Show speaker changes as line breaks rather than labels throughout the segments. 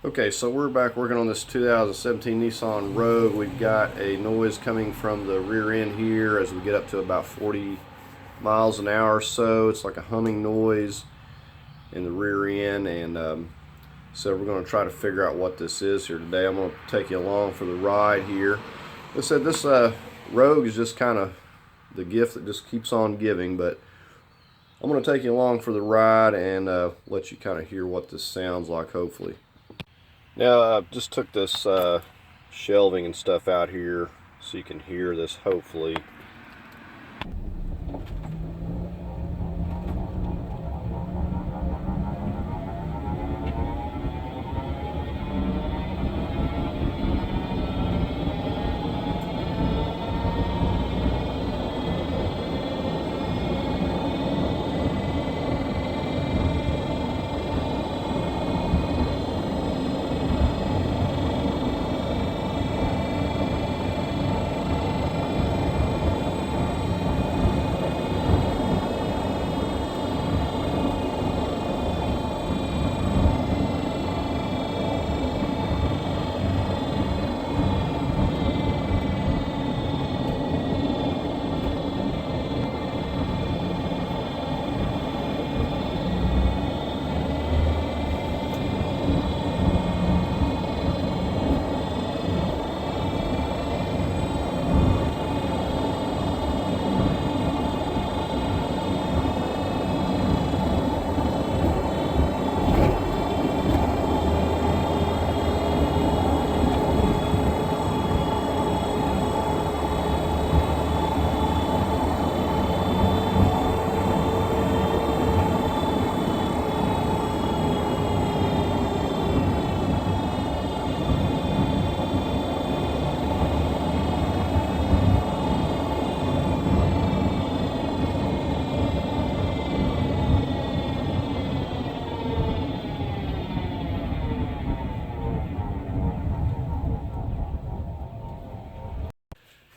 Okay, so we're back working on this 2017 Nissan Rogue. We've got a noise coming from the rear end here as we get up to about 40 miles an hour or so. It's like a humming noise in the rear end, and so we're going to try to figure out what this is here today. I'm going to take you along for the ride here. Like I said, this Rogue is just kind of the gift that just keeps on giving, but I'm going to take you along for the ride and let you kind of hear what this sounds like, hopefully. Now I just took this shelving and stuff out here so you can hear this, hopefully.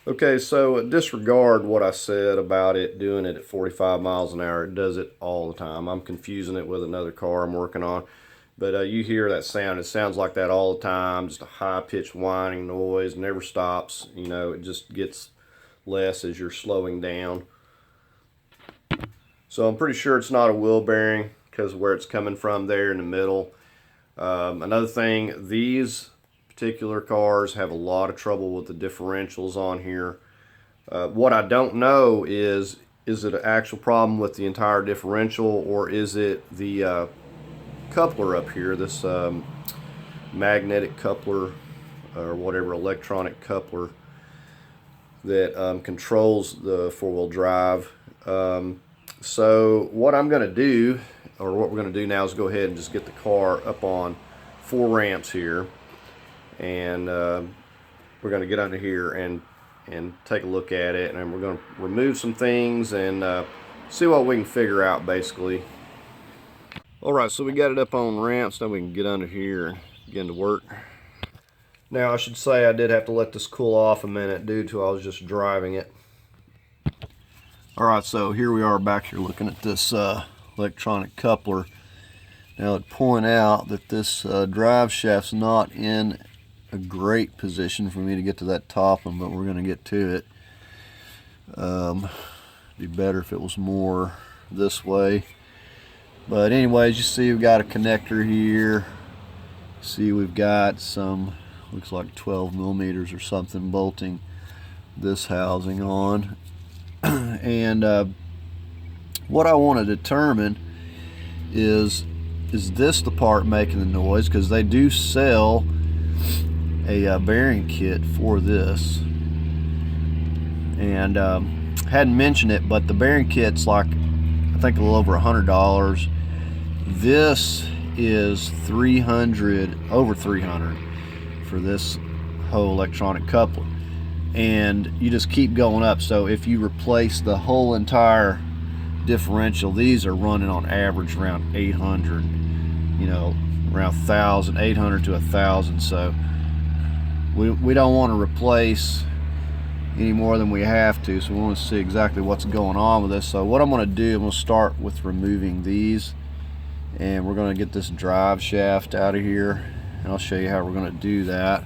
Okay, so disregard what I said about it doing it at 45 miles an hour. It does it all the time. I'm confusing it with another car I'm working on. But you hear that sound. It sounds like that all the time. Just a high-pitched whining noise. Never stops. You know, it just gets less as you're slowing down. So I'm pretty sure it's not a wheel bearing because of where it's coming from there in the middle. Another thing, these particular cars have a lot of trouble with the differentials on here. What I don't know is it an actual problem with the entire differential, or is it the coupler up here, this magnetic coupler or whatever, electronic coupler that controls the four-wheel drive. So what I'm going to do, or what we're going to do now, is go ahead and just get the car up on 4 ramps here, and we're going to get under here and take a look at it, and we're going to remove some things and see what we can figure out, basically. Alright, so we got it up on ramps. Now we can get under here and begin to work. Now I should say I did have to let this cool off a minute due to I was just driving it. Alright, so here we are back here looking at this electronic coupler. Now I'd point out that this drive shaft's not in a great position for me to get to that top one, but we're going to get to it. Be better if it was more this way. But anyways, you see we've got a connector here. See, we've got some, looks like 12 millimeters or something bolting this housing on. And what I want to determine is this the part making the noise? Because they do sell a bearing kit for this, and hadn't mentioned it, but the bearing kit's like, I think, a little over $100. This is over 300 for this whole electronic coupler, and you just keep going up. So if you replace the whole entire differential, these are running on average around 800, you know, around 1,000, 800 to 1,000. So we don't want to replace any more than we have to, so we want to see exactly what's going on with this. So what I'm going to do, I'm going to start with removing these, and we're going to get this drive shaft out of here. and I'll show you how we're going to do that.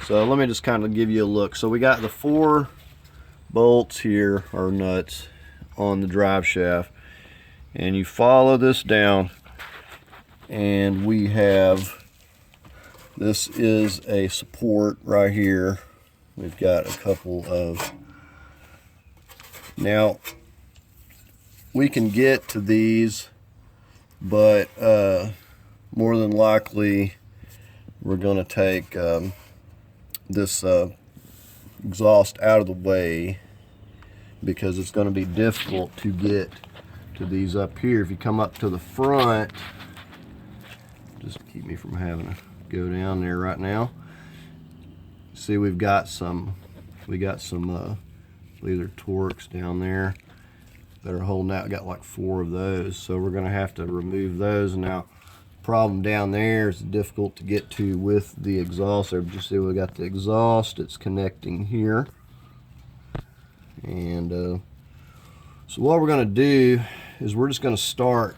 So let me just kind of give you a look. So we got the 4 bolts here, or nuts, on the drive shaft, and you follow this down, and we have, this is a support right here. We've got a couple of, now we can get to these, but more than likely we're going to take this exhaust out of the way, because it's going to be difficult to get to these up here. If you come up to the front, just keep me from having to go down there right now. See, we got some either Torx down there that are holding out. Got like 4 of those, so we're going to have to remove those. Now, problem down there is difficult to get to with the exhaust there. But you see, we got the exhaust. It's connecting here, and so what we're going to do is we're just going to start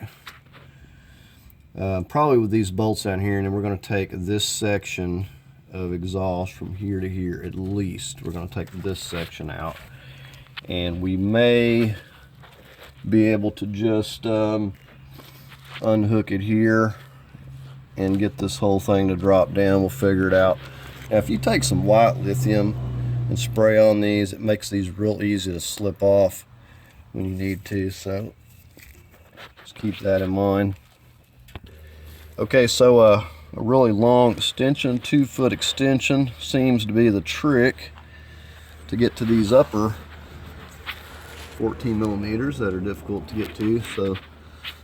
probably with these bolts down here, and then we're going to take this section of exhaust from here to here. At least we're going to take this section out, and we may be able to just unhook it here and get this whole thing to drop down. We'll figure it out. Now, if you take some white lithium and spray on these, it makes these real easy to slip off when you need to, so just keep that in mind. Okay, so a really long extension, 2-foot extension, seems to be the trick to get to these upper 14 millimeters that are difficult to get to. So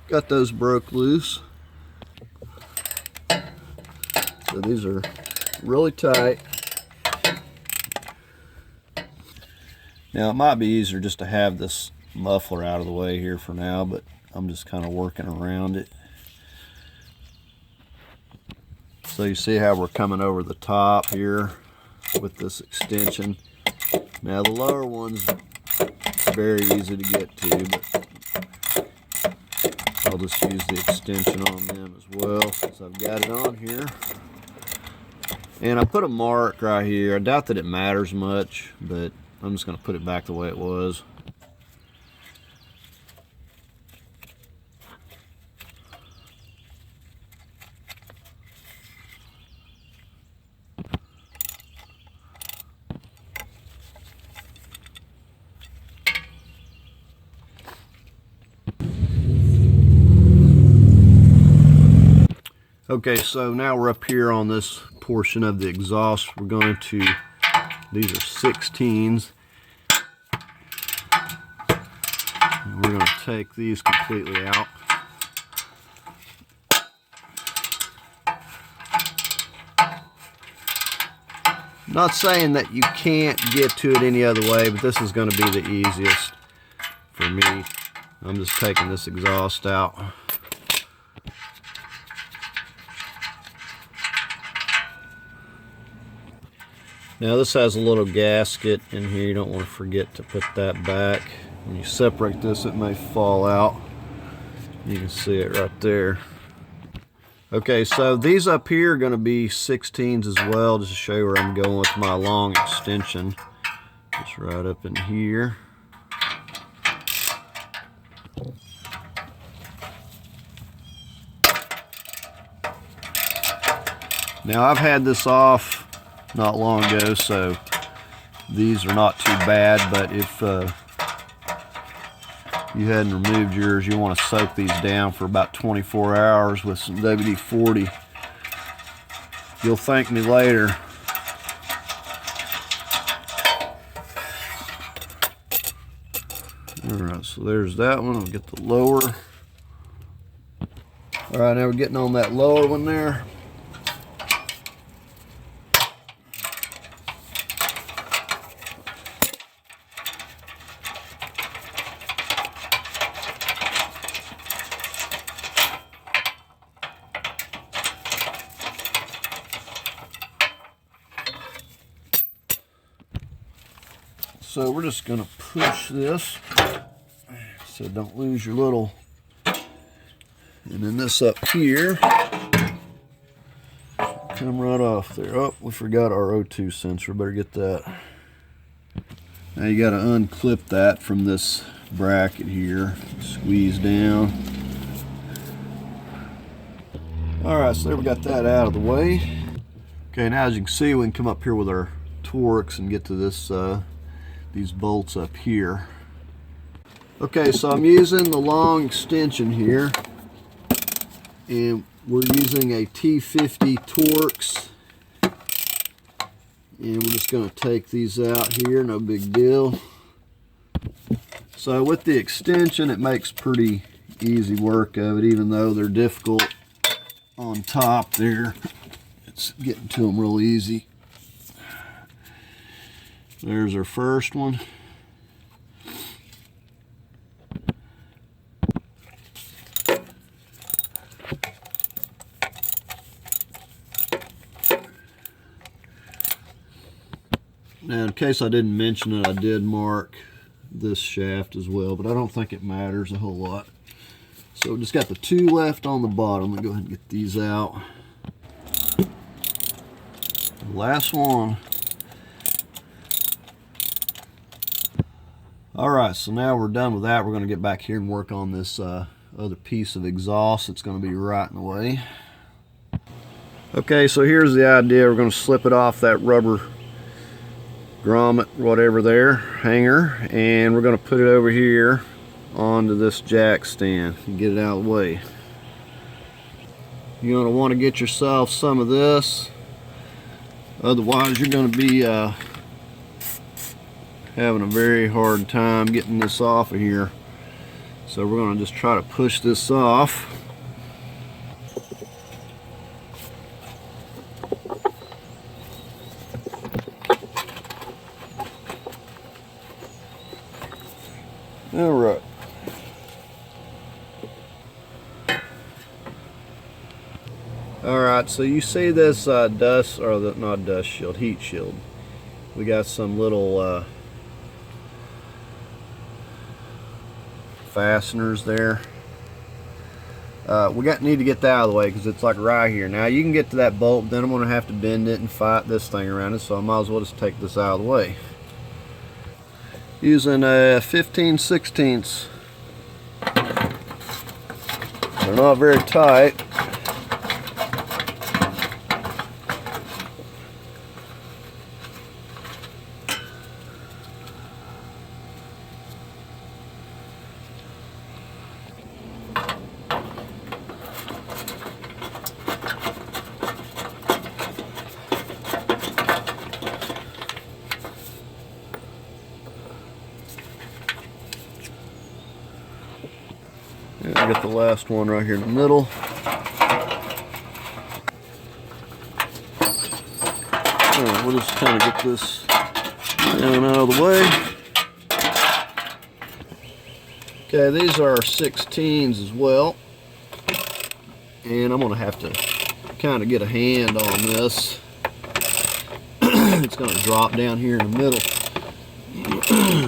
got those broke loose. So these are really tight. Now, it might be easier just to have this muffler out of the way here for now, but I'm just kind of working around it. So you see how we're coming over the top here with this extension. Now, the lower one's very easy to get to, but I'll just use the extension on them as well, since I've got it on here. And I put a mark right here. I doubt that it matters much, but I'm just going to put it back the way it was. Okay, so now we're up here on this portion of the exhaust. We're going to, these are 16s. We're going to take these completely out. Not saying that you can't get to it any other way, but this is going to be the easiest for me. I'm just taking this exhaust out. Now, this has a little gasket in here. You don't want to forget to put that back. When you separate this, it may fall out. You can see it right there. Okay, so these up here are going to be 16s as well, just to show you where I'm going with my long extension. Just right up in here. Now, I've had this off not long ago, so these are not too bad, but if you hadn't removed yours, you want to soak these down for about 24 hours with some WD-40. You'll thank me later. Alright, so there's that one. I'll get the lower. Alright, now we're getting on that lower one there. So we're just going to push this so don't lose your little, and then this up here, come right off there. Oh, we forgot our O2 sensor. Better get that. Now you got to unclip that from this bracket here. Squeeze down. Alright, so there we got that out of the way. Okay, now as you can see, we can come up here with our Torx and get to this these bolts up here. Okay, so I'm using the long extension here, and we're using a T50 Torx, and we're just going to take these out here, no big deal. So with the extension, it makes pretty easy work of it, even though they're difficult on top there. It's getting to them real easy. There's our first one. Now, in case I didn't mention it, I did mark this shaft as well, but I don't think it matters a whole lot. So we just got the two left on the bottom. Let me go ahead and get these out. The last one. Alright, so now we're done with that. We're going to get back here and work on this other piece of exhaust that's going to be right in the way. Okay, so here's the idea. We're going to slip it off that rubber grommet, whatever there, hanger, and we're going to put it over here onto this jack stand and get it out of the way. You're going to want to get yourself some of this, otherwise you're going to be having a very hard time getting this off of here. So we're going to just try to push this off. Alright. Alright, so you see this dust, or not dust shield, heat shield. We got some little fasteners there. We need to get that out of the way because it's like right here. Now you can get to that bolt, then I'm going to have to bend it and fight this thing around it, so I might as well just take this out of the way. Using a 15/16. They're not very tight. I got the last one right here in the middle. Alright, we'll just kind of get this down out of the way. Okay, these are 16s as well. And I'm going to have to kind of get a hand on this. It's going to drop down here in the middle.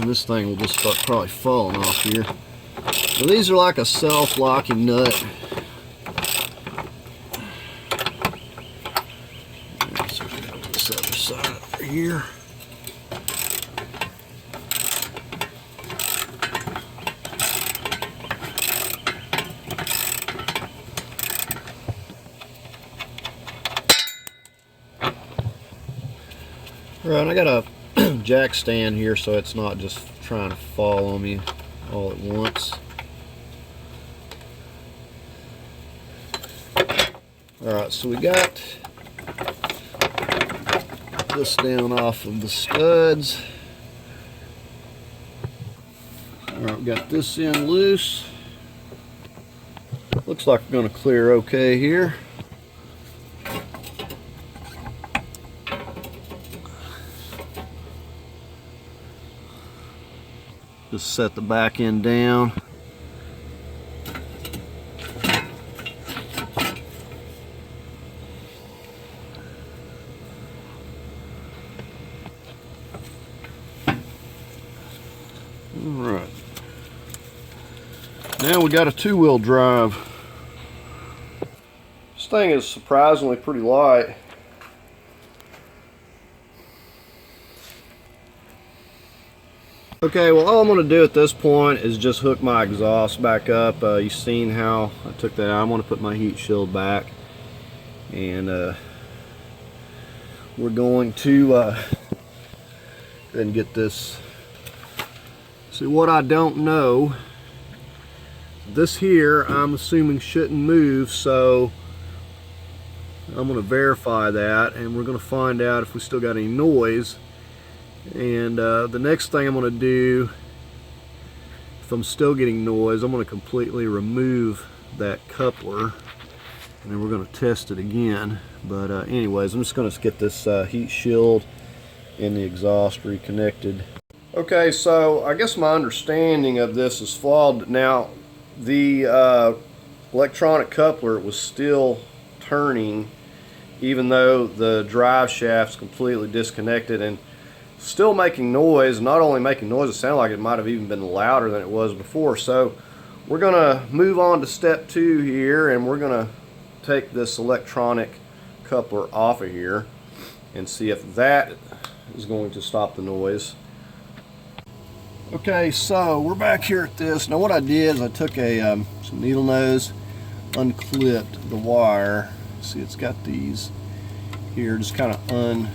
This thing will just start probably falling off here. Now these are like a self-locking nut. Let's put this other side over here. Right, I got a jack stand here so it's not just trying to fall on me all at once. Alright, so we got this down off of the studs. Alright, we got this end loose. Looks like we're going to clear okay here. Just set the back end down. Alright. Now we got a two-wheel drive. This thing is surprisingly pretty light. Okay, well, all I'm going to do at this point is just hook my exhaust back up. You've seen how I took that out. I'm going to put my heat shield back, and we're going to go ahead and get this. See, what I don't know, this here I'm assuming shouldn't move, so I'm going to verify that, and we're going to find out if we still got any noise. And the next thing I'm going to do, if I'm still getting noise, I'm going to completely remove that coupler, and then we're going to test it again. But anyways, I'm just going to get this heat shield and the exhaust reconnected. Okay, so I guess my understanding of this is flawed. Now, the electronic coupler was still turning even though the drive shaft's completely disconnected, and still making noise. Not only making noise, it sounded like it might have even been louder than it was before. So we're gonna move on to step 2 here, and we're gonna take this electronic coupler off of here and see if that is going to stop the noise. Okay, so we're back here at this. Now what I did is I took a some needle nose, unclipped the wire. See, it's got these here, just kind of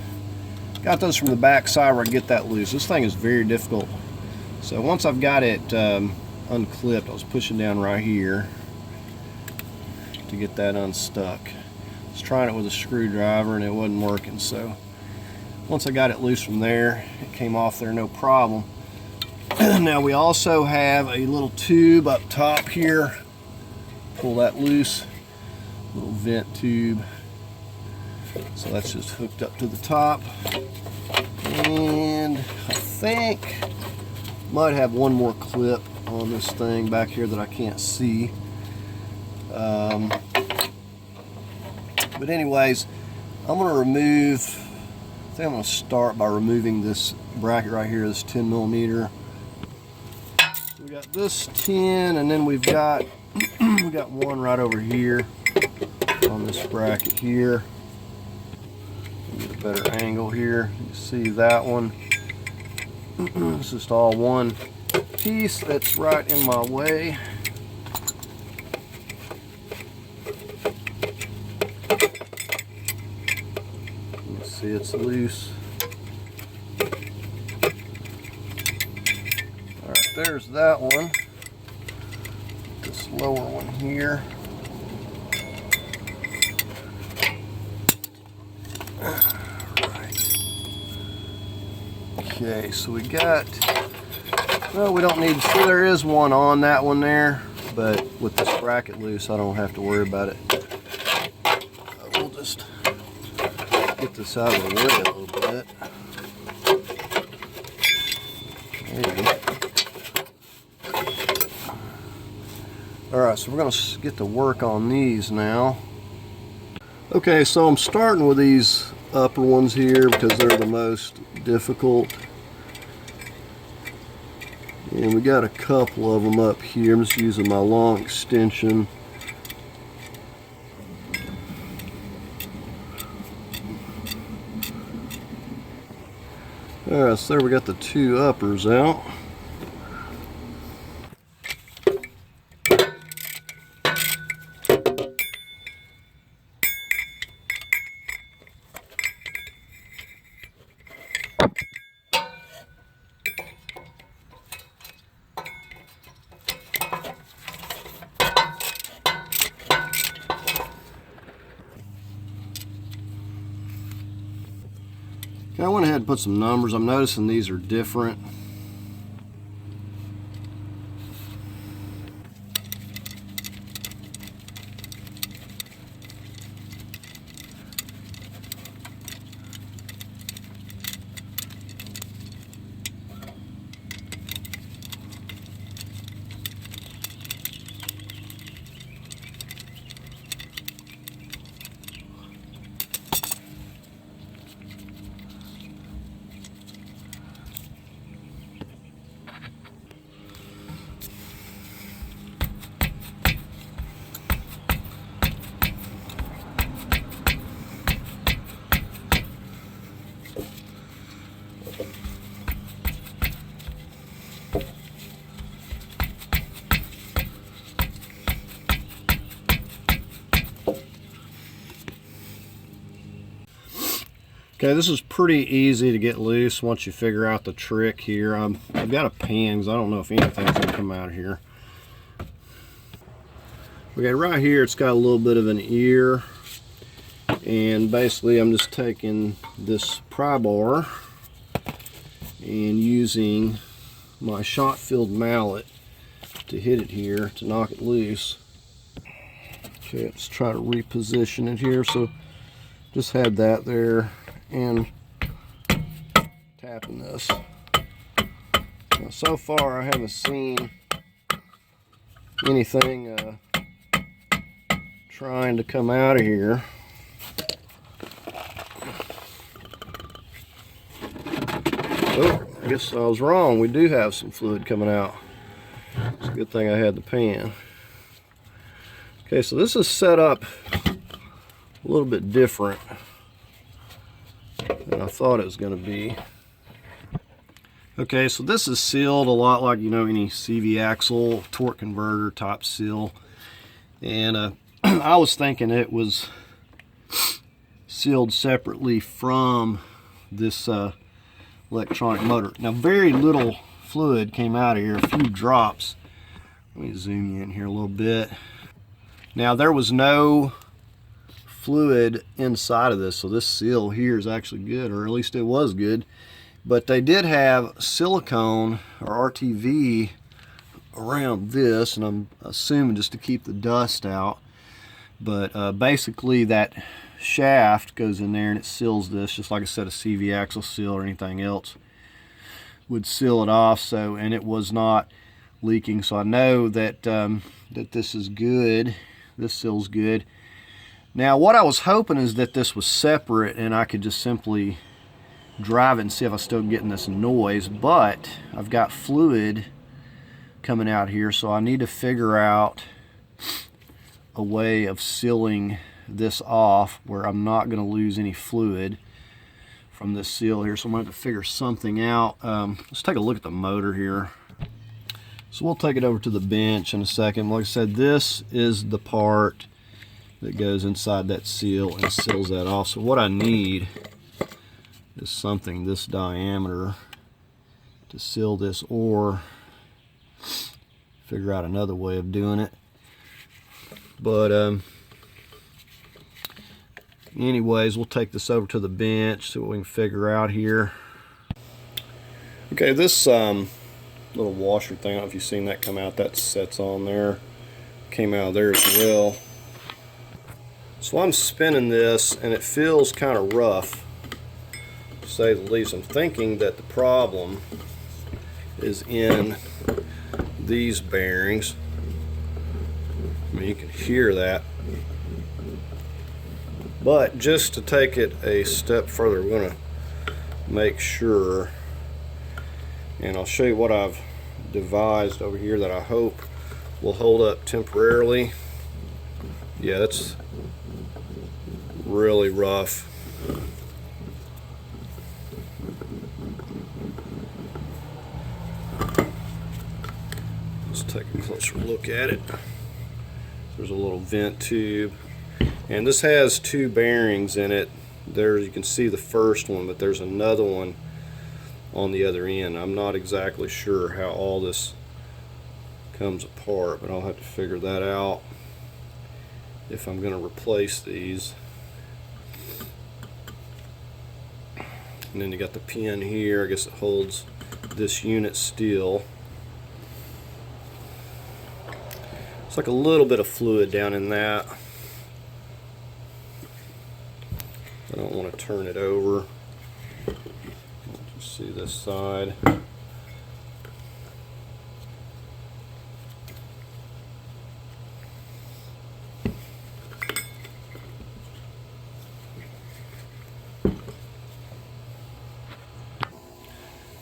got those from the back side where I get that loose. This thing is very difficult. So once I've got it unclipped, I was pushing down right here to get that unstuck. I was trying it with a screwdriver and it wasn't working. So once I got it loose from there, it came off there no problem. Now we also have a little tube up top here. Pull that loose. Little vent tube. So that's just hooked up to the top. And I think might have one more clip on this thing back here that I can't see. But anyways, I'm going to remove, I think I'm going to start by removing this bracket right here, this 10 millimeter. So we got this 10, and then we've got we got one right over here on this bracket here. Get a better angle here. You see that one. It's just all one piece that's right in my way. You see it's loose. Alright, there's that one. This lower one here. Okay, so we got, well, we don't need to see, there is one on that one there, but with this bracket loose, I don't have to worry about it. We'll just get this out of the way a little bit. There you go. Alright, so we're going to get to work on these now. Okay, so I'm starting with these upper ones here because they're the most difficult. And we got a couple of them up here. I'm just using my long extension. Alright, so there we got the 2 uppers out. I went ahead and put some numbers. I'm noticing these are different. Okay, this is pretty easy to get loose once you figure out the trick here. I've got a pan because I don't know if anything's going to come out of here. Okay, right here it's got a little bit of an ear, and basically I'm just taking this pry bar and using my shot-filled mallet to hit it here to knock it loose. Okay, let's try to reposition it here. So just had that there and tapping this. Now, so far I haven't seen anything trying to come out of here. Oh, I guess I was wrong. We do have some fluid coming out. It's a good thing I had the pan. Okay, so this is set up a little bit different than I thought it was going to be. Okay, so this is sealed a lot like, you know, any CV axle, torque converter type seal. And I was thinking it was sealed separately from this electronic motor. Now, very little fluid came out of here, a few drops. Let me zoom you in here a little bit. Now, there was no fluid inside of this, so this seal here is actually good, or at least it was good. But they did have silicone or RTV around this, and I'm assuming just to keep the dust out. But basically that shaft goes in there and it seals this, just like I said, a CV axle seal or anything else would seal it off. So, and it was not leaking, so I know that that this is good. This seal's good. Now, what I was hoping is that this was separate and I could just simply drive it and see if I'm still getting this noise, but I've got fluid coming out here, so I need to figure out a way of sealing this off where I'm not going to lose any fluid from this seal here. So I'm going to have to figure something out. Let's take a look at the motor here. So we'll take it over to the bench in a second. Like I said, this is the part that goes inside that seal and seals that off. So what I need is something this diameter to seal this, or figure out another way of doing it. But anyways, we'll take this over to the bench, see what we can figure out here. Okay, this little washer thing, I don't know if you've seen that come out, that sets on there, came out of there as well. So I'm spinning this and it feels kind of rough, to say the least. I'm thinking that the problem is in these bearings. I mean, you can hear that. But just to take it a step further, we're going to make sure, and I'll show you what I've devised over here that I hope will hold up temporarily. Yeah, that's really rough. Let's take a closer look at it. There's a little vent tube, and this has two bearings in it. There you can see the first one, but there's another one on the other end. I'm not exactly sure how all this comes apart, but I'll have to figure that out if I'm going to replace these. And then you got the pin here. I guess it holds this unit still. It's like a little bit of fluid down in that. I don't want to turn it over. Just see this side.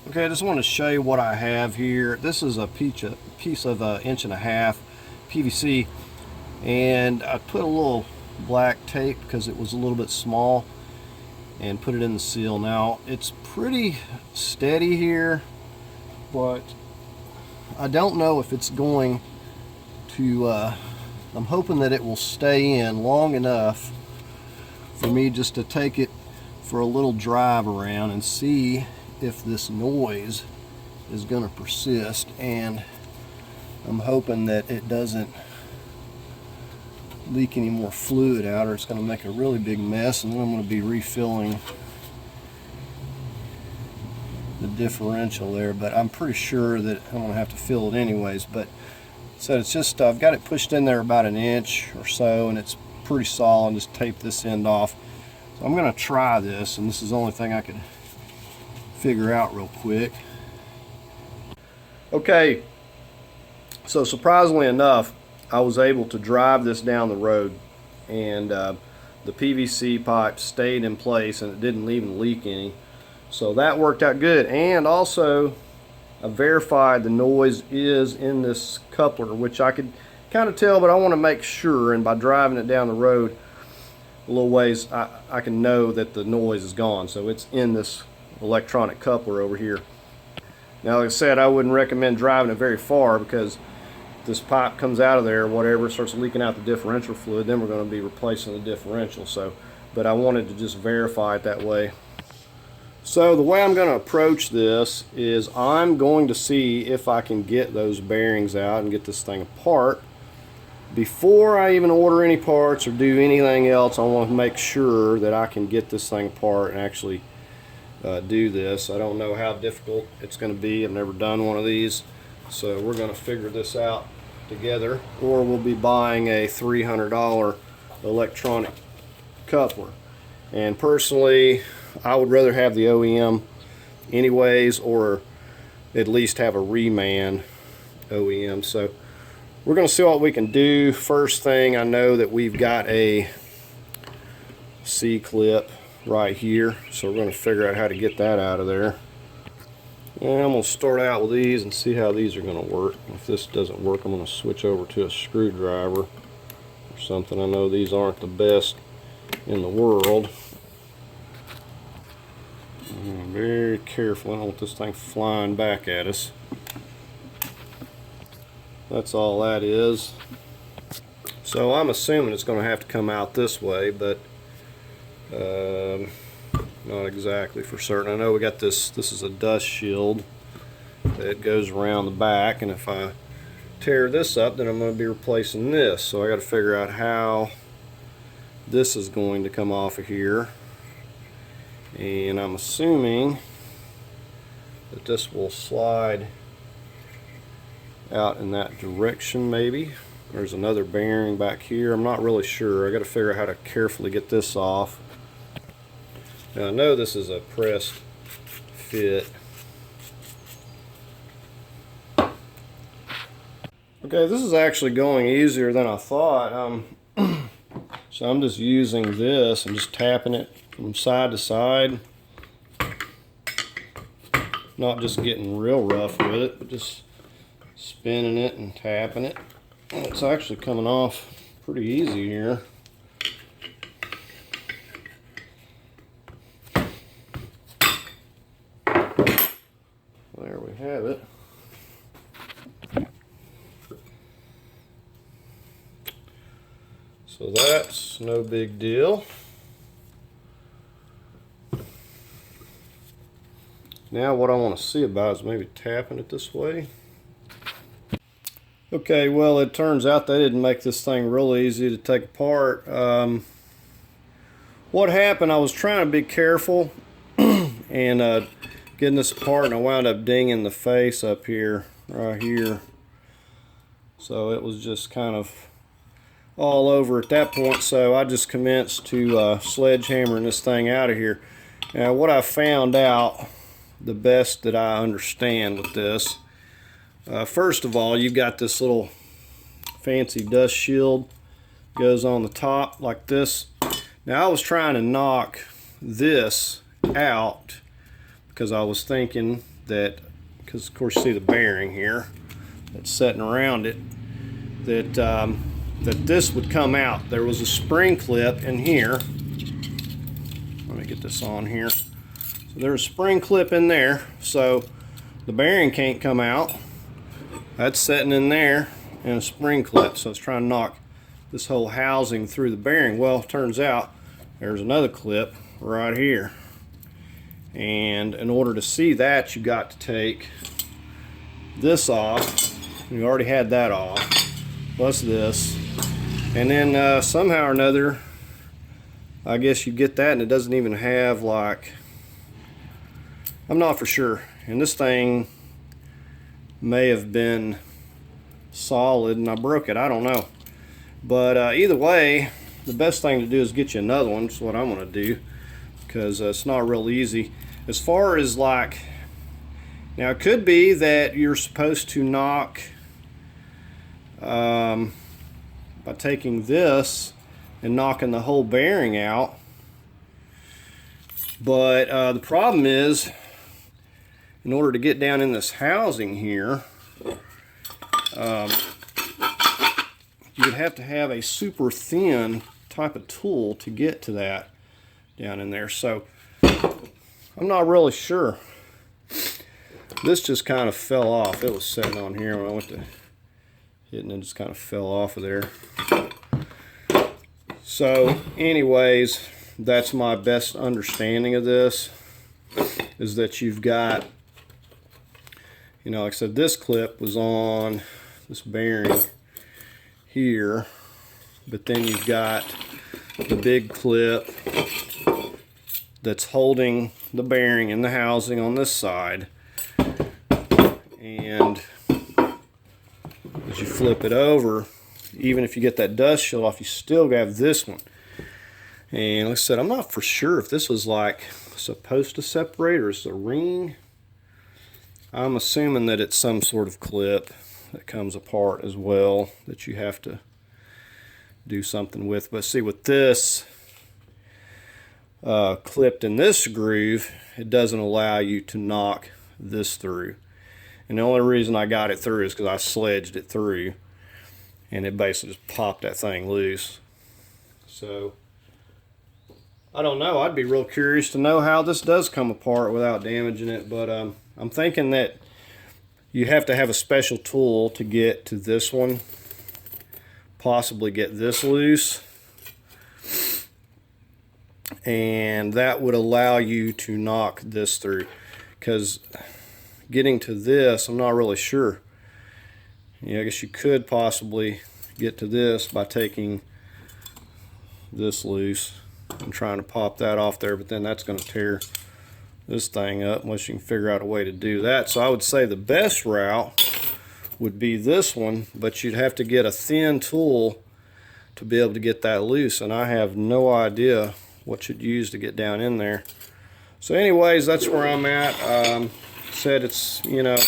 Okay, I just want to show you what I have here. This is a piece of 1.5 inch PVC, and I put a little black tape because it was a little bit small and put it in the seal. Now it's pretty steady here, but I don't know if it's going to I'm hoping that it will stay in long enough for me just to take it for a little drive around and see if this noise is going to persist, and I'm hoping that it doesn't leak any more fluid out, or it's going to make a really big mess, and then I'm going to be refilling the differential there. But I'm pretty sure that I'm going to have to fill it anyways. But so it's just I've got it pushed in there about an inch or so, and it's pretty solid. Just tape this end off. So I'm going to try this, and this is the only thing I could figure out real quick. Okay, so surprisingly enough, I was able to drive this down the road, and the PVC pipe stayed in place and it didn't even leak any. So that worked out good. And also I verified the noise is in this coupler, which I could kind of tell, but I want to make sure, and by driving it down the road a little ways, I can know that the noise is gone. So it's in this electronic coupler over here. Now, like I said, I wouldn't recommend driving it very far, because this pipe comes out of there, whatever, starts leaking out the differential fluid, then we're going to be replacing the differential. So, but I wanted to just verify it that way. So the way I'm going to approach this is I'm going to see if I can get those bearings out and get this thing apart. Before I even order any parts or do anything else, I want to make sure that I can get this thing apart and actually do this. I don't know how difficult it's going to be. I've never done one of these, so we're going to figure this out together, or we'll be buying a $300 electronic coupler. And personally, I would rather have the OEM anyways, or at least have a reman OEM. So we're going to see what we can do. First thing, I know that we've got a C-clip right here, so we're going to figure out how to get that out of there. And I'm going to start out with these and see how these are going to work. If this doesn't work, I'm going to switch over to a screwdriver or something. I know these aren't the best in the world. Very careful. I don't want this thing flying back at us. That's all that is. So I'm assuming it's going to have to come out this way, but not exactly for certain. I know we got this is a dust shield that goes around the back, and if I tear this up, then I'm going to be replacing this. So I got to figure out how this is going to come off of here, and I'm assuming that this will slide out in that direction. Maybe there's another bearing back here. I'm not really sure. I got to figure out how to carefully get this off. Now I know this is a pressed fit. Okay, this is actually going easier than I thought. So I'm just using this and just tapping it from side to side. Not just getting real rough with it, but just spinning it and tapping it. And it's actually coming off pretty easy here. There we have it. So that's no big deal. Now what I want to see about is maybe tapping it this way. Okay, well, it turns out they didn't make this thing real easy to take apart. What happened, I was trying to be careful and getting this apart, and I wound up dinging the face up here, right here. So it was just kind of all over at that point, so I just commenced to sledgehammering this thing out of here. Now what I found out, the best that I understand with this, first of all, you've got this little fancy dust shield, goes on the top like this. Now I was trying to knock this out because I was thinking that, because of course you see the bearing here that's setting around it, that that this would come out. There was a spring clip in here. Let me get this on here. So there's a spring clip in there, so the bearing can't come out. That's sitting in there, and a spring clip. So it's trying to knock this whole housing through the bearing. Well, it turns out there's another clip right here. And in order to see that, you got to take this off. You already had that off, plus this. And then somehow or another, I guess you get that and it doesn't even have, like, I'm not for sure. And this thing may have been solid and I broke it, I don't know. But either way, the best thing to do is get you another one. That's what I'm going to do, because it's not real easy. As far as, like, now it could be that you're supposed to knock by taking this and knocking the whole bearing out. But the problem is, in order to get down in this housing here, you would have to have a super thin type of tool to get to that down in there. So I'm not really sure. This just kind of fell off. It was sitting on here when I went to hit and it just kind of fell off of there. So anyways, that's my best understanding of this, is that you've got, you know, like I said, this clip was on this bearing here, but then you've got the big clip that's holding the bearing in the housing on this side. And as you flip it over, even if you get that dust shield off, you still have this one. And like I said, I'm not for sure if this was like supposed to separate or is it a ring. I'm assuming that it's some sort of clip that comes apart as well that you have to do something with. But see, with this clipped in this groove, it doesn't allow you to knock this through. And the only reason I got it through is because I sledged it through and it basically just popped that thing loose. So I don't know, I'd be real curious to know how this does come apart without damaging it. But I'm thinking that you have to have a special tool to get to this one, possibly get this loose, and that would allow you to knock this through. Because getting to this, I'm not really sure. Yeah, I guess you could possibly get to this by taking this loose and trying to pop that off there, but then that's going to tear this thing up unless you can figure out a way to do that. So I would say the best route would be this one, but you'd have to get a thin tool to be able to get that loose, and I have no idea what you'd use to get down in there. So anyways, that's where I'm at. Said it's, you know,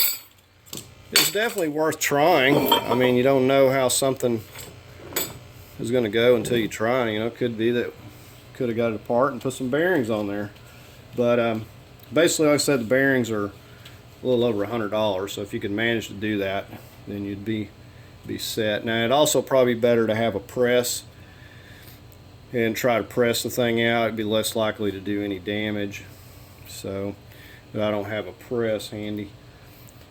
it's definitely worth trying. I mean, you don't know how something is going to go until you try. You know, it could be that could have got it apart and put some bearings on there. But basically, like I said, the bearings are a little over $100. So if you could manage to do that, then you'd be set. Now, it'd also probably be better to have a press and try to press the thing out. It'd be less likely to do any damage. So, but I don't have a press handy.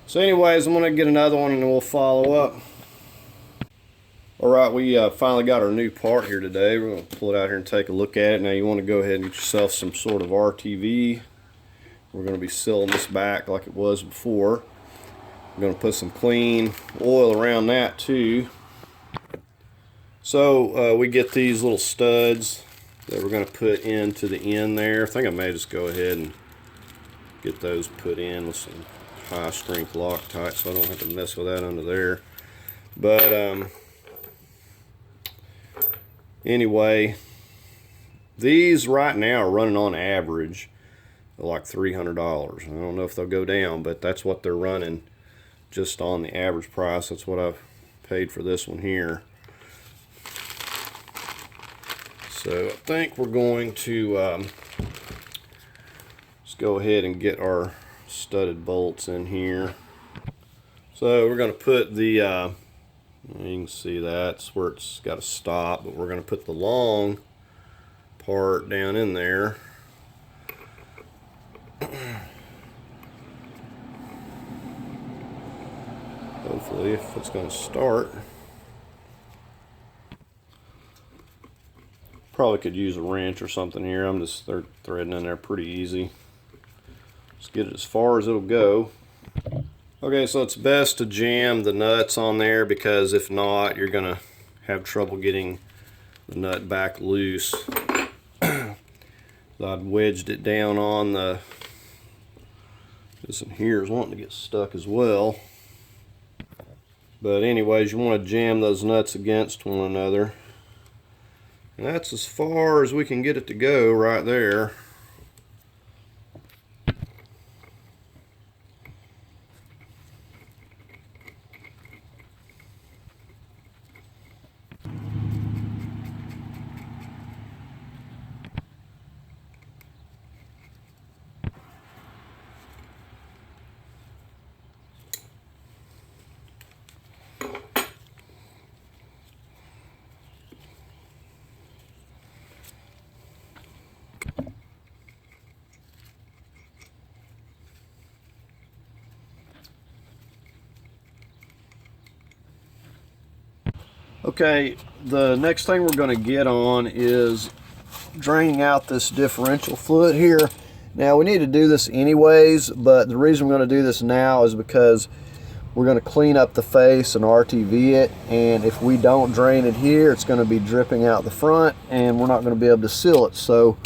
So anyways, I'm going to get another one and then we'll follow up. Alright, we finally got our new part here today. We're going to pull it out here and take a look at it. Now you want to go ahead and get yourself some sort of RTV. We're going to be sealing this back like it was before. We're going to put some clean oil around that too. So we get these little studs that we're going to put into the end there. I think I may just go ahead and get those put in with some high strength Loctite so I don't have to mess with that under there. But anyway, these right now are running on average like $300. I don't know if they'll go down, but that's what they're running just on the average price. That's what I've paid for this one here. So I think we're going to just go ahead and get our studded bolts in here. So we're going to put the you can see that's where it's got to stop, but we're going to put the long part down in there. Hopefully, if it's going to start Probably could use a wrench or something here. I'm just threading in there pretty easy. Let's get it as far as it'll go. Okay, so it's best to jam the nuts on there, because if not, you're gonna have trouble getting the nut back loose. So I'd wedged it down on the, this in here is wanting to get stuck as well. But anyways, you want to jam those nuts against one another. And that's as far as we can get it to go right there. Okay, the next thing we're going to get on is draining out this differential fluid here. Now we need to do this anyways, but the reason we're going to do this now is because we're going to clean up the face and RTV it, and if we don't drain it here, it's going to be dripping out the front and we're not going to be able to seal it. So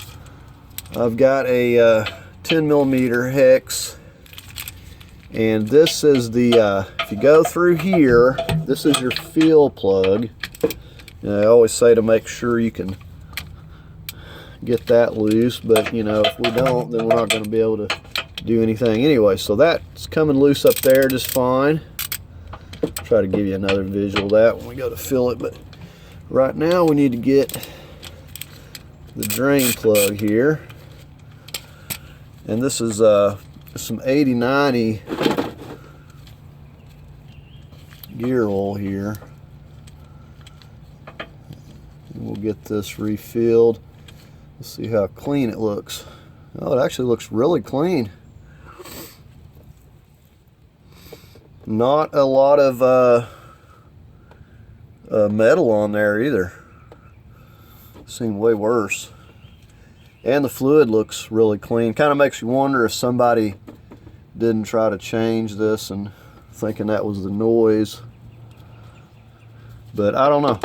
I've got a 10 millimeter hex, and this is the if you go through here, this is your fill plug. And I always say to make sure you can get that loose, but you know, if we don't, then we're not going to be able to do anything anyway. So that's coming loose up there just fine. Try to give you another visual of that when we go to fill it, but right now we need to get the drain plug here, and this is some 80/90 gear oil here, and we'll get this refilled. Let's see how clean it looks. Oh, it actually looks really clean. Not a lot of metal on there either. Seemed way worse. And the fluid looks really clean. Kind of makes you wonder if somebody didn't try to change this and thinking that was the noise. But I don't know.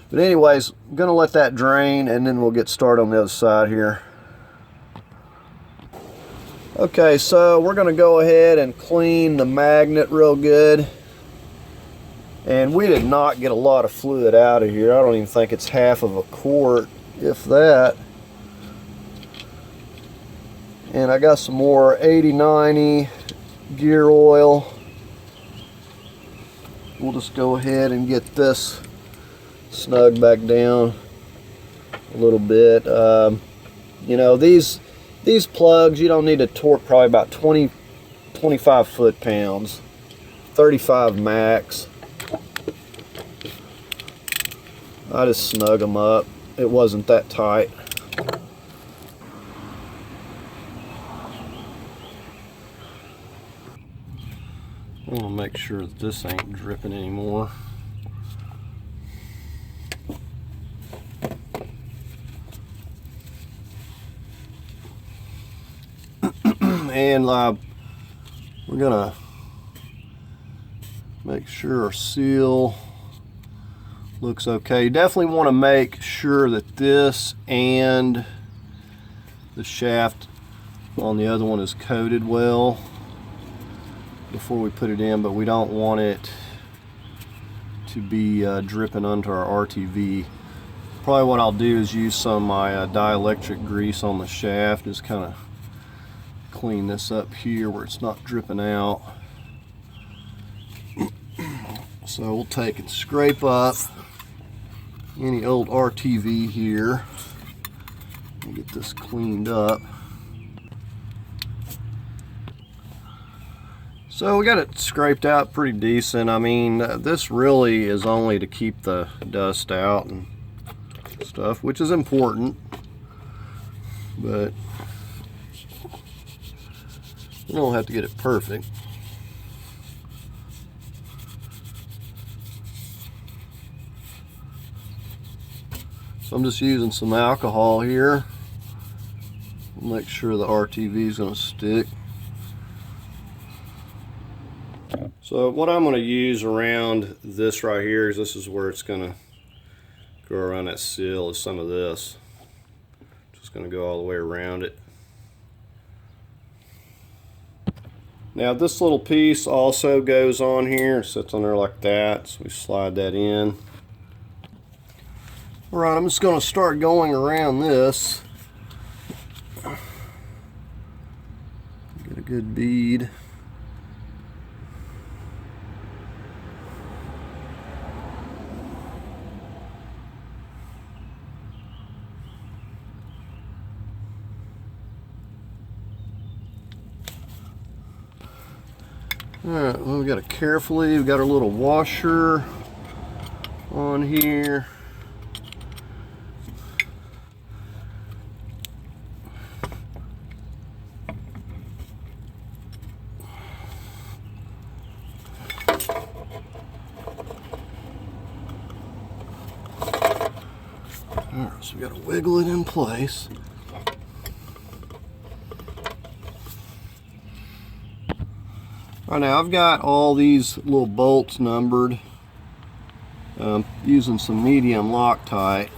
But anyways, I'm gonna let that drain and then we'll get started on the other side here. Okay, so we're gonna go ahead and clean the magnet real good. And we did not get a lot of fluid out of here. I don't even think it's half of a quart, if that. And I got some more 80/90 gear oil. We'll just go ahead and get this snug back down a little bit. You know, these plugs, you don't need to torque probably about 25 foot-pounds, 35 max. I just snug them up. It wasn't that tight. I want to make sure that this ain't dripping anymore. And we're gonna make sure our seal looks okay. You definitely want to make sure that this and the shaft on the other one is coated well before we put it in, but we don't want it to be dripping onto our RTV. Probably what I'll do is use some of my dielectric grease on the shaft, just kind of clean this up here where it's not dripping out. So we'll take and scrape up any old RTV here and get this cleaned up. So we got it scraped out pretty decent. I mean, this really is only to keep the dust out and stuff, which is important, but we don't have to get it perfect. So I'm just using some alcohol here. Make sure the RTV is going to stick. So what I'm going to use around this right here is, this is where it's going to go around that seal, is some of this. Just going to go all the way around it. Now this little piece also goes on here, sits on there like that, so we slide that in. Alright, I'm just going to start going around this. Get a good bead. Alright, well, we got to carefully, we got our little washer on here. Alright, so we got to wiggle it in place. Alright, now I've got all these little bolts numbered, using some medium Loctite.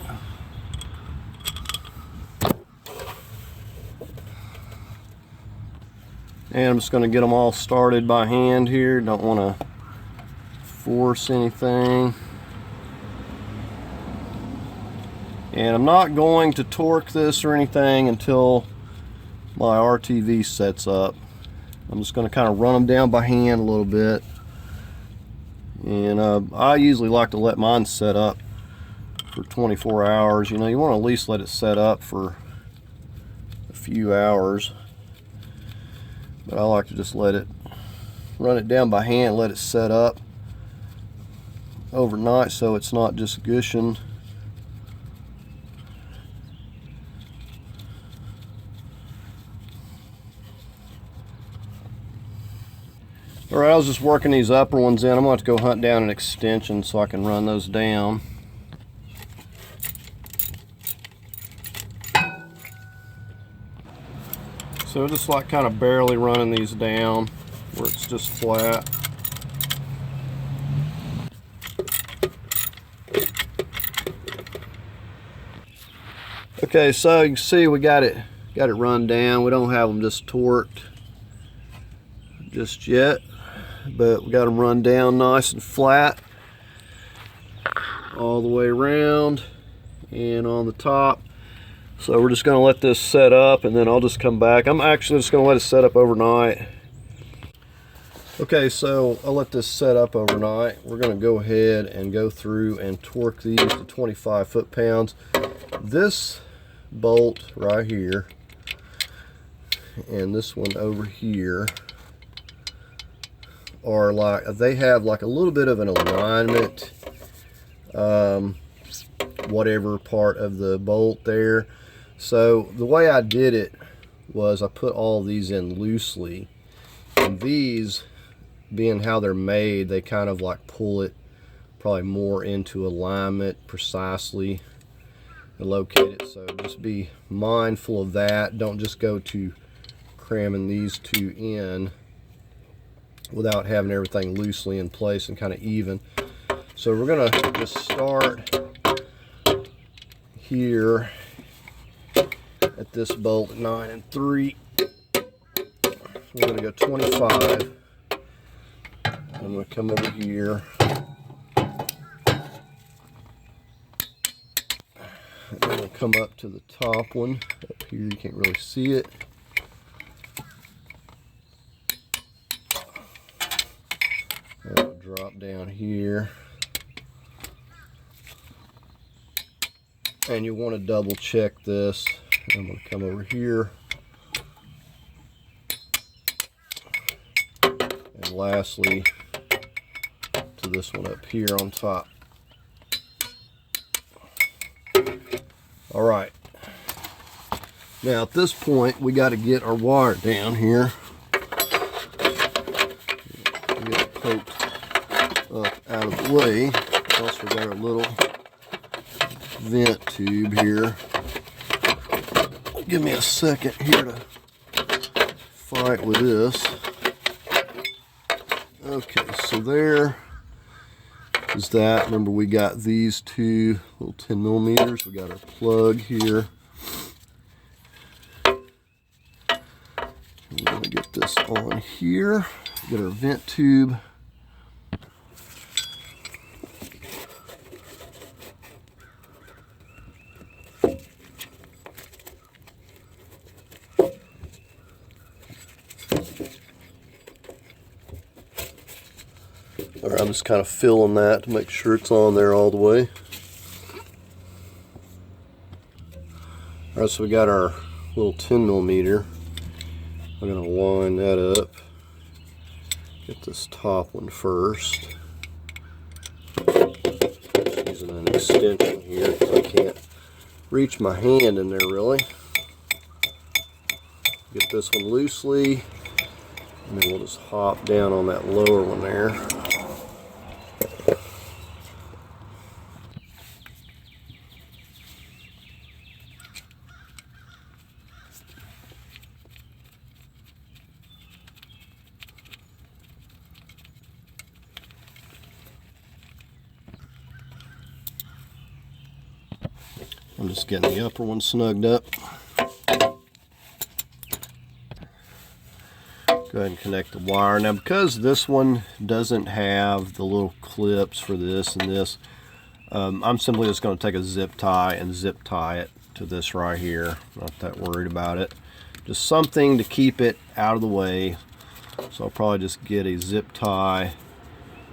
And I'm just going to get them all started by hand here. Don't want to force anything. And I'm not going to torque this or anything until my RTV sets up. I'm just going to kind of run them down by hand a little bit. And I usually like to let mine set up for 24 hours. You know, you want to at least let it set up for a few hours. But I like to just let it, run it down by hand, let it set up overnight so it's not just gushing. Alright, I was just working these upper ones in. I'm going to have to go hunt down an extension so I can run those down. So just like kind of barely running these down where it's just flat. Okay, so you can see we got it run down. We don't have them just torqued just yet, but we got them run down nice and flat all the way around and on the top. So we're just going to let this set up, and then I'll just come back. I'm actually just going to let it set up overnight. Okay, so I'll let this set up overnight. We're going to go ahead and go through and torque these to 25 foot-pounds. This bolt right here and this one over here are like, they have like a little bit of an alignment, whatever part of the bolt there. So the way I did it was I put all these in loosely, and these, being how they're made, they kind of like pull it probably more into alignment precisely and locate it. So just be mindful of that. Don't just go to cramming these two in without having everything loosely in place and kind of even. So we're gonna just start here at this bolt 9 3. We're gonna go 25. I'm gonna come over here and I'm gonna come up to the top one up here. You can't really see it. I'll drop down here, and you want to double check this. I'm going to come over here, and lastly to this one up here on top. Alright, now at this point we got to get our wire down here. Get it poked up out of the way. Plus we got our little vent tube here. Give me a second here to fight with this. Okay, so there is that. Remember, we got these two little 10 millimeters. We got our plug here. We're going to get this on here. Get our vent tube. All right, I'm just kind of filling that to make sure it's on there all the way. All right, so we got our little 10 millimeter. I'm going to line that up. Get this top one first. Just using an extension here because I can't reach my hand in there really. Get this one loosely, and then we'll just hop down on that lower one there. I'm just getting the upper one snugged up. Go ahead and connect the wire. Now, because this one doesn't have the little clips for this and this, I'm simply just going to take a zip tie and zip tie it to this right here. Not that worried about it. Just something to keep it out of the way. So I'll probably just get a zip tie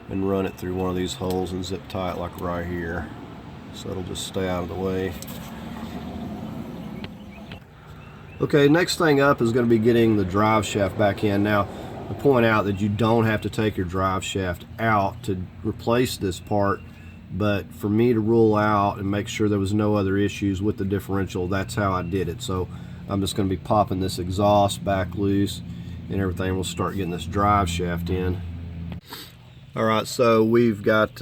and run it through one of these holes and zip tie it like right here. So it'll just stay out of the way. Okay, next thing up is going to be getting the drive shaft back in. Now, I point out that you don't have to take your drive shaft out to replace this part, but for me to rule out and make sure there was no other issues with the differential, that's how I did it. So I'm just going to be popping this exhaust back loose and everything. We'll start getting this drive shaft in. Alright, so we've got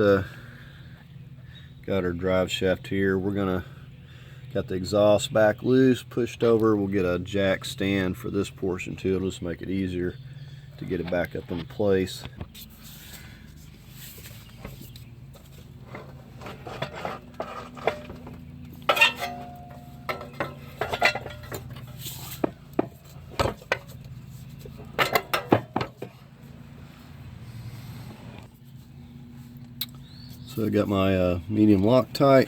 our drive shaft here. We're gonna got the exhaust back loose, pushed over. We'll get a jack stand for this portion too. It'll just make it easier to get it back up in place. So I got my medium Loctite.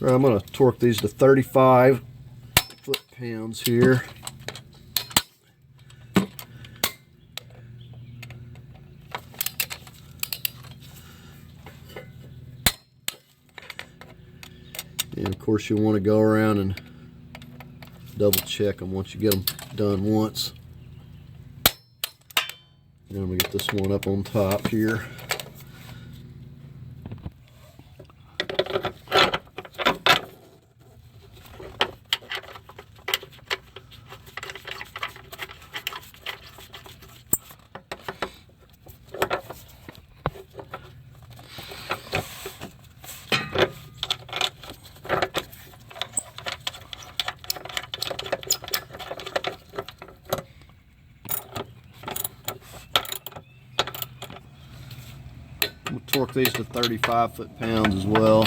I'm going to torque these to 35 foot-pounds here. And of course you want to go around and double check them once you get them done once. And I'm going to get this one up on top here. We'll torque these to 35 foot-pounds as well.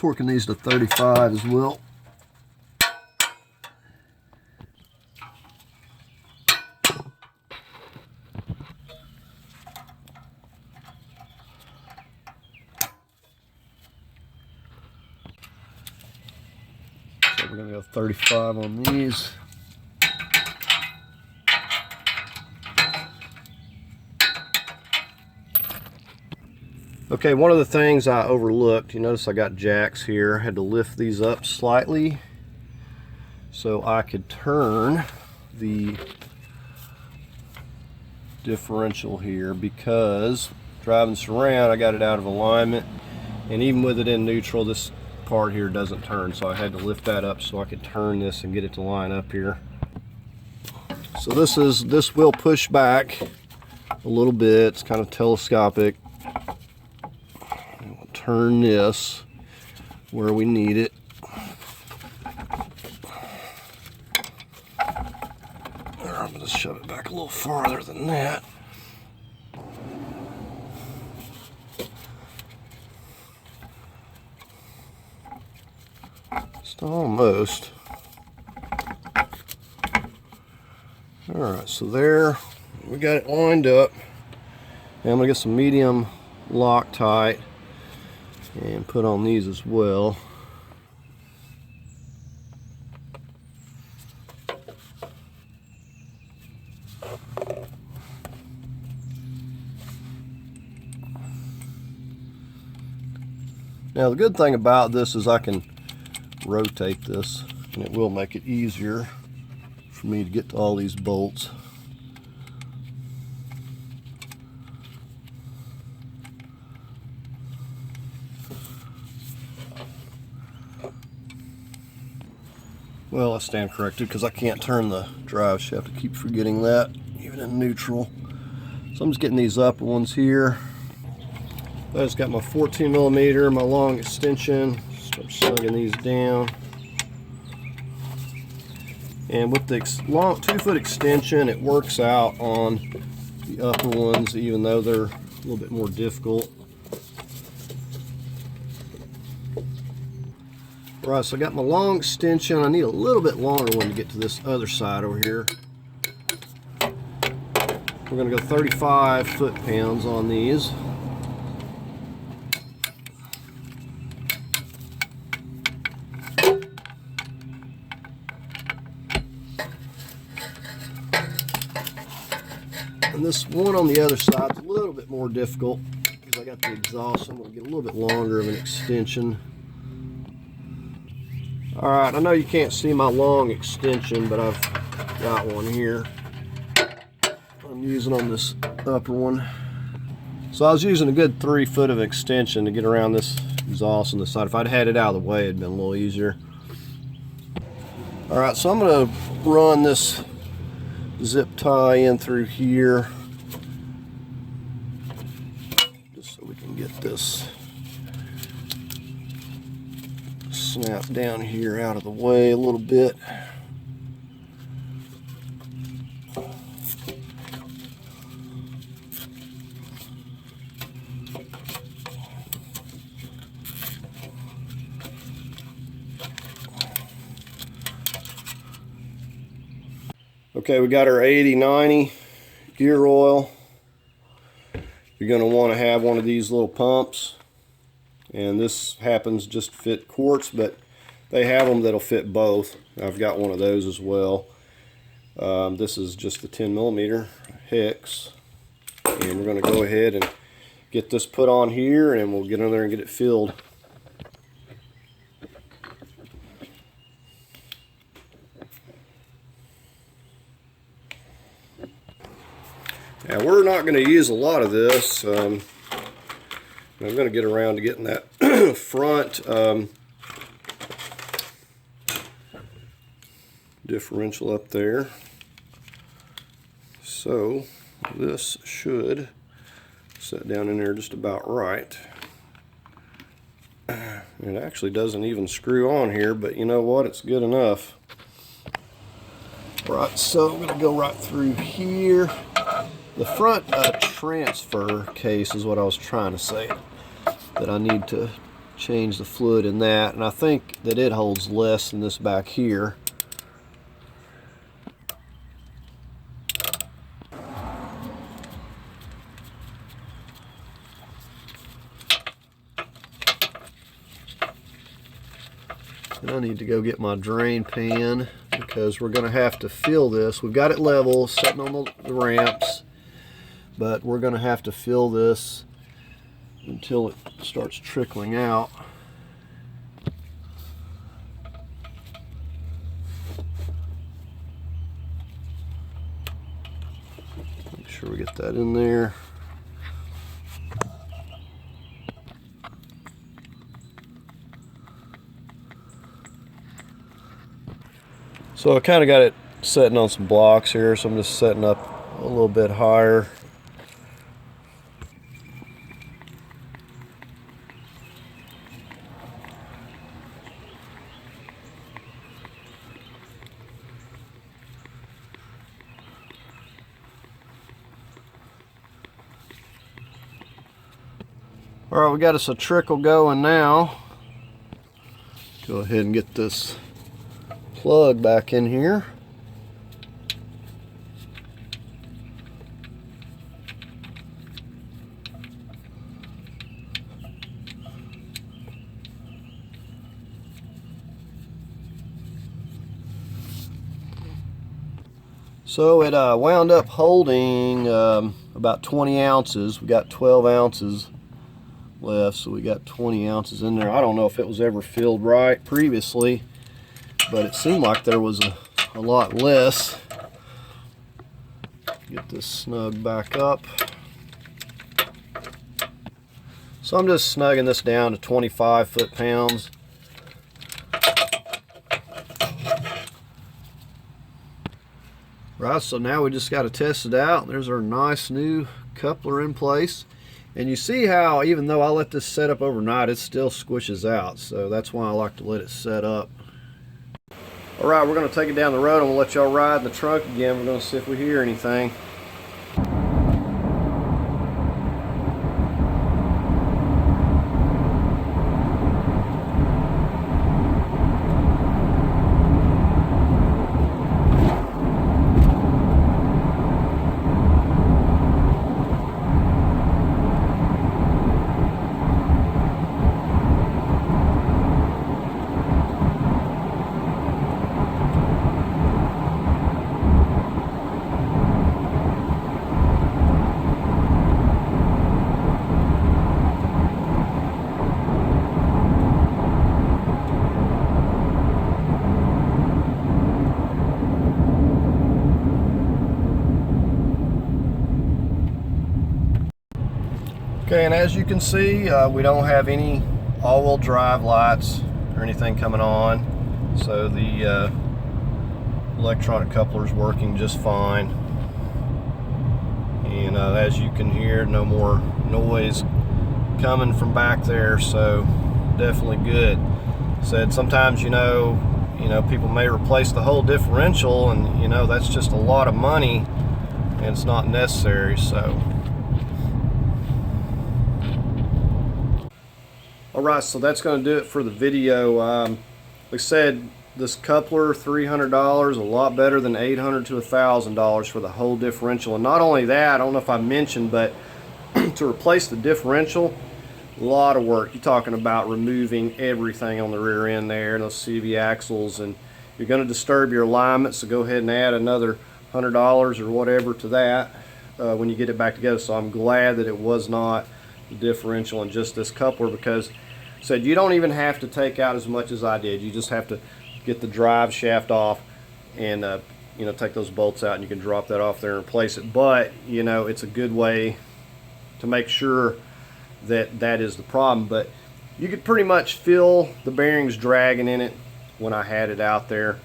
torquing these to 35 as well. So we're going to go 35 on these. Okay, one of the things I overlooked, you notice I got jacks here. I had to lift these up slightly so I could turn the differential here, because driving this around I got it out of alignment, and even with it in neutral, this part here doesn't turn, so I had to lift that up so I could turn this and get it to line up here. So this will push back a little bit. It's kind of telescopic. Turn this where we need it. I'm going to shove it back a little farther than that. Just almost. Alright, so there we got it lined up. Now I'm going to get some medium Loctite and put on these as well. Now the good thing about this is I can rotate this, and it will make it easier for me to get to all these bolts. Well, I stand corrected because I can't turn the drive shaft. I keep forgetting that, even in neutral. So I'm just getting these upper ones here. I just got my 14 millimeter, my long extension. Start slugging these down. And with the long 2-foot extension, it works out on the upper ones, even though they're a little bit more difficult. Right, so I got my long extension. I need a little bit longer one to get to this other side over here. We're going to go 35 foot-pounds on these. And this one on the other side is a little bit more difficult because I got the exhaust. So I'm going to get a little bit longer of an extension. Alright, I know you can't see my long extension, but I've got one here. I'm using on this upper one. So I was using a good 3 foot of extension to get around this exhaust on the side. If I'd had it out of the way, it'd been a little easier. Alright, so I'm going to run this zip tie in through here, just so we can get this snap down here out of the way a little bit. Okay, we got our 80-90 gear oil. You're going to want to have one of these little pumps, and this happens just to fit quarts, but they have them that'll fit both. I've got one of those as well. This is just the 10 millimeter hex, and we're going to go ahead and get this put on here, and we'll get in there and get it filled. Now we're not going to use a lot of this. I'm going to get around to getting that front differential up there. So this should set down in there just about right. It actually doesn't even screw on here, but you know what? It's good enough. Right, so I'm going to go right through here. The front transfer case is what I was trying to say that I need to change the fluid in that, and I think that it holds less than this back here. And I need to go get my drain pan because we're going to have to fill this. We've got it level, sitting on the ramps, but we're going to have to fill this until it starts trickling out. Make sure we get that in there. So I kind of got it setting on some blocks here, so I'm just setting up a little bit higher. All right, we got us a trickle going now. Go ahead and get this plug back in here. So it wound up holding about 20 ounces. We got 12 ounces left, so we got 20 ounces in there. I don't know if it was ever filled right previously, but it seemed like there was a lot less. Get this snug back up. So I'm just snugging this down to 25 foot-pounds. Right, so now we just got to test it out. There's our nice new coupler in place. And you see how, even though I let this set up overnight, it still squishes out. So that's why I like to let it set up. All right, we're going to take it down the road. I'm going to let y'all ride in the trunk again. We're going to see if we hear anything. Okay, and as you can see, we don't have any all-wheel drive lights or anything coming on, so the electronic coupler is working just fine. And as you can hear, no more noise coming from back there, so definitely good. Said sometimes you know people may replace the whole differential, and that's just a lot of money, and it's not necessary. So. Alright, so that's going to do it for the video. Like I said, this coupler, $300, a lot better than $800 to $1,000 for the whole differential. And not only that, I don't know if I mentioned, but to replace the differential, a lot of work. You're talking about removing everything on the rear end there, and those CV axles, and you're going to disturb your alignment, so go ahead and add another $100 or whatever to that when you get it back together. So I'm glad that it was not the differential and just this coupler, because said you don't even have to take out as much as I did. You just have to get the drive shaft off and take those bolts out, and you can drop that off there and replace it. But it's a good way to make sure that that is the problem. But you could pretty much feel the bearings dragging in it when I had it out there.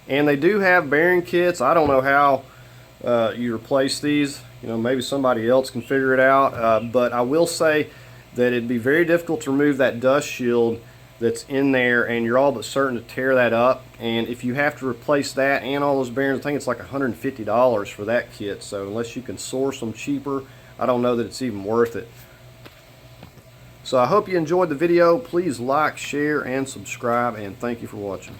And they do have bearing kits. I don't know how you replace these. Maybe somebody else can figure it out, but I will say that it'd be very difficult to remove that dust shield that's in there, and you're all but certain to tear that up. And if you have to replace that and all those bearings, I think it's like $150 for that kit. So unless you can source them cheaper, I don't know that it's even worth it. So I hope you enjoyed the video. Please like, share, and subscribe, and thank you for watching.